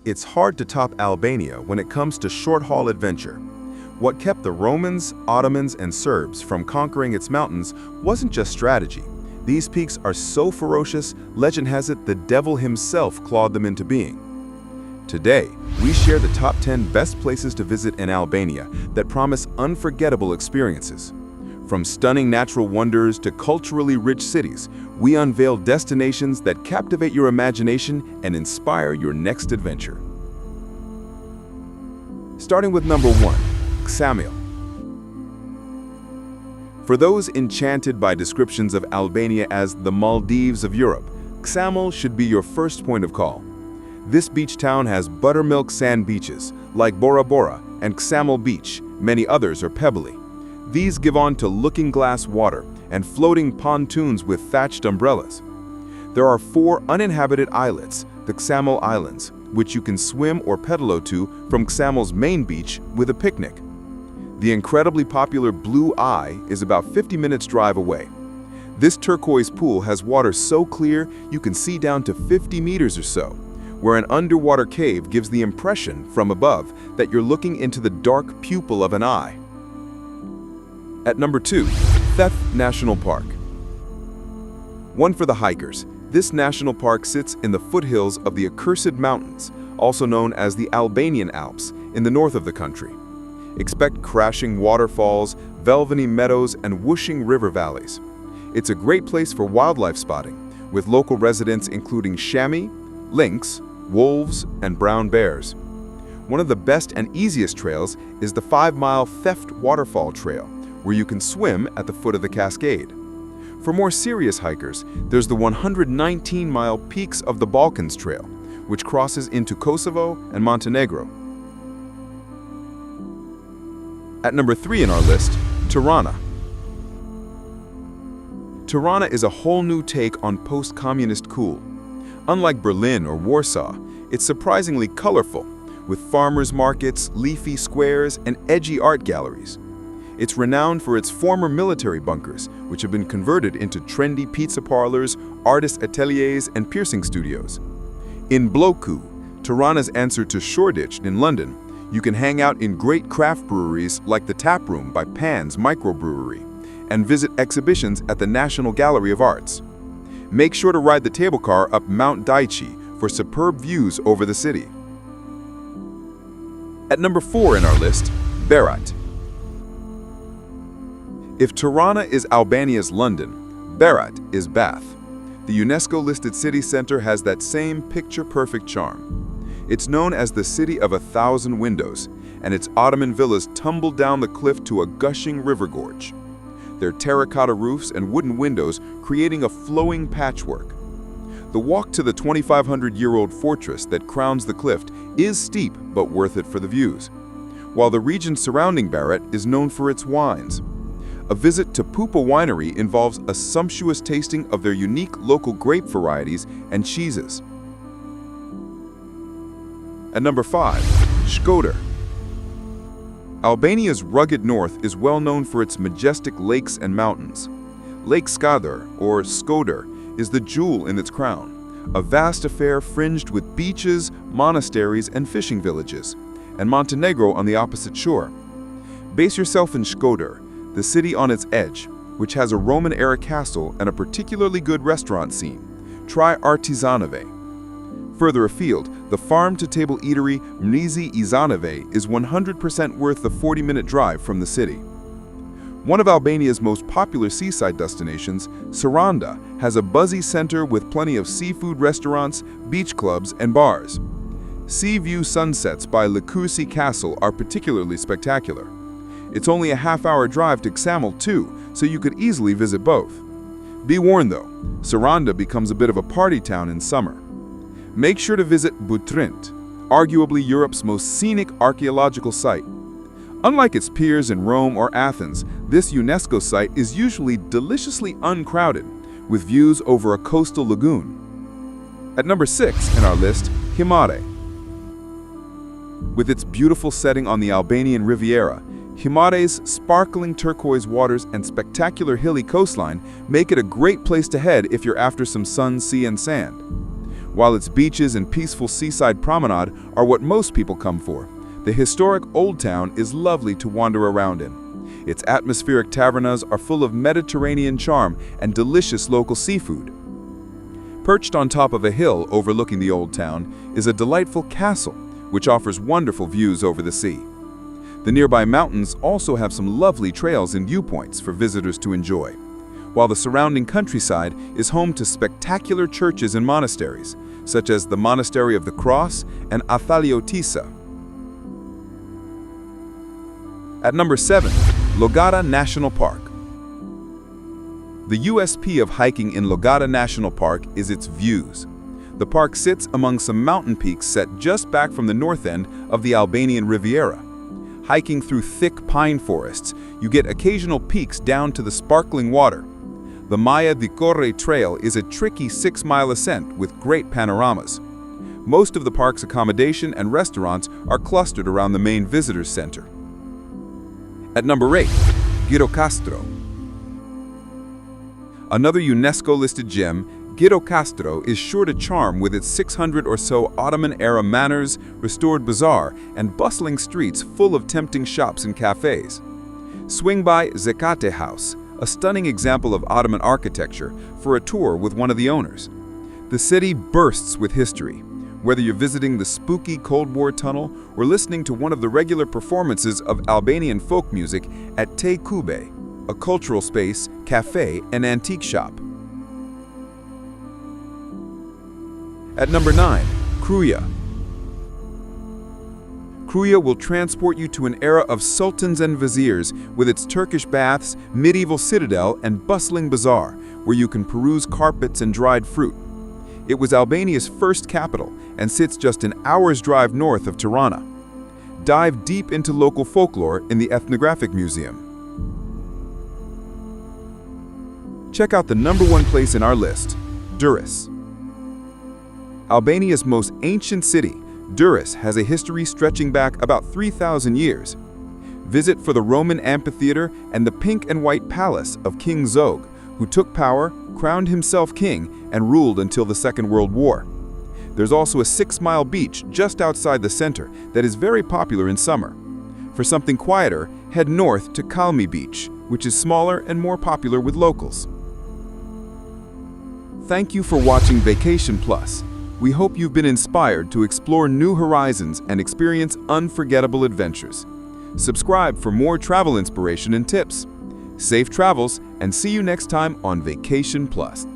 It's hard to top Albania when it comes to short-haul adventure. What kept the Romans, Ottomans, and Serbs from conquering its mountains wasn't just strategy. These peaks are so ferocious, legend has it the devil himself clawed them into being. Today, we share the top 10 best places to visit in Albania that promise unforgettable experiences. From stunning natural wonders to culturally rich cities, we unveil destinations that captivate your imagination and inspire your next adventure. Starting with number 1, Ksamil. For those enchanted by descriptions of Albania as the Maldives of Europe, Ksamil should be your first point of call. This beach town has buttermilk sand beaches, like Bora Bora and Ksamil Beach. Many others are pebbly. These give on to looking-glass water and floating pontoons with thatched umbrellas. There are 4 uninhabited islets, the Ksamil Islands, which you can swim or pedalo to from Ksamil's main beach with a picnic. The incredibly popular Blue Eye is about 50 minutes drive away. This turquoise pool has water so clear you can see down to 50 meters or so, where an underwater cave gives the impression from above that you're looking into the dark pupil of an eye. At number 2, Theth National Park. One for the hikers. This national park sits in the foothills of the Accursed Mountains, also known as the Albanian Alps, in the north of the country. Expect crashing waterfalls, velvety meadows, and whooshing river valleys. It's a great place for wildlife spotting, with local residents including chamois, lynx, wolves, and brown bears. One of the best and easiest trails is the 5-mile Theft Waterfall Trail, where you can swim at the foot of the cascade. For more serious hikers, there's the 119-mile Peaks of the Balkans Trail, which crosses into Kosovo and Montenegro. At number 3 in our list, Tirana. Tirana is a whole new take on post-communist cool. Unlike Berlin or Warsaw, it's surprisingly colorful, with farmers' markets, leafy squares, and edgy art galleries. It's renowned for its former military bunkers, which have been converted into trendy pizza parlors, artist ateliers, and piercing studios. In Bloku, Tirana's answer to Shoreditch in London, you can hang out in great craft breweries like the Tap Room by Pan's Microbrewery, and visit exhibitions at the National Gallery of Arts. Make sure to ride the cable car up Mount Daichi for superb views over the city. At number 4 in our list, Berat. If Tirana is Albania's London, Berat is Bath. The UNESCO-listed city center has that same picture-perfect charm. It's known as the City of 1,000 Windows, and its Ottoman villas tumble down the cliff to a gushing river gorge. Their terracotta roofs and wooden windows creating a flowing patchwork. The walk to the 2,500-year-old fortress that crowns the cliff is steep but worth it for the views, while the region surrounding Berat is known for its wines. A visit to Pupa Winery involves a sumptuous tasting of their unique local grape varieties and cheeses. At number 5, Shkoder. Albania's rugged north is well known for its majestic lakes and mountains. Lake Scoder, or Scoder, is the jewel in its crown, a vast affair fringed with beaches, monasteries, and fishing villages, and Montenegro on the opposite shore. Base yourself in Shkoder, the city on its edge, which has a Roman-era castle and a particularly good restaurant scene. Try Artizanove. Further afield, the farm-to-table eatery Mnizi Izanove is 100% worth the 40-minute drive from the city. One of Albania's most popular seaside destinations, Saranda, has a buzzy center with plenty of seafood restaurants, beach clubs, and bars. Sea view sunsets by Llogara Castle are particularly spectacular. It's only a half-hour drive to Ksamil too, so you could easily visit both. Be warned though, Saranda becomes a bit of a party town in summer. Make sure to visit Butrint, arguably Europe's most scenic archaeological site. Unlike its peers in Rome or Athens, this UNESCO site is usually deliciously uncrowded, with views over a coastal lagoon. At number 6 in our list, Himare. With its beautiful setting on the Albanian Riviera, Himare's sparkling turquoise waters and spectacular hilly coastline make it a great place to head if you're after some sun, sea, and sand. While its beaches and peaceful seaside promenade are what most people come for, the historic Old Town is lovely to wander around in. Its atmospheric tavernas are full of Mediterranean charm and delicious local seafood. Perched on top of a hill overlooking the Old Town is a delightful castle, which offers wonderful views over the sea. The nearby mountains also have some lovely trails and viewpoints for visitors to enjoy, while the surrounding countryside is home to spectacular churches and monasteries, such as the Monastery of the Cross and Athaliotisa. At number 7, Llogara National Park. The USP of hiking in Llogara National Park is its views. The park sits among some mountain peaks set just back from the north end of the Albanian Riviera. Hiking through thick pine forests, you get occasional peaks down to the sparkling water. The Maya di Corre Trail is a tricky 6-mile ascent with great panoramas. Most of the park's accommodation and restaurants are clustered around the main visitors center. At number 8, Gjirokaster. Another UNESCO-listed gem, Gjirokaster is sure to charm with its 600 or so Ottoman-era manors, restored bazaar, and bustling streets full of tempting shops and cafes. Swing by Zekate House, a stunning example of Ottoman architecture, for a tour with one of the owners. The city bursts with history, whether you're visiting the spooky Cold War tunnel or listening to one of the regular performances of Albanian folk music at Te Kube, a cultural space, cafe, and antique shop. At number 9, Kruja. Kruja will transport you to an era of sultans and viziers with its Turkish baths, medieval citadel, and bustling bazaar, where you can peruse carpets and dried fruit. It was Albania's first capital and sits just an hour's drive north of Tirana. Dive deep into local folklore in the Ethnographic Museum. Check out the number 1 place in our list, Durres. Albania's most ancient city, Durres has a history stretching back about 3,000 years. Visit for the Roman amphitheater and the pink and white palace of King Zog, who took power, crowned himself king, and ruled until the Second World War. There's also a 6-mile beach just outside the center that is very popular in summer. For something quieter, head north to Ksamil Beach, which is smaller and more popular with locals. Thank you for watching Vacation Plus. We hope you've been inspired to explore new horizons and experience unforgettable adventures. Subscribe for more travel inspiration and tips. Safe travels, and see you next time on Vacation Plus.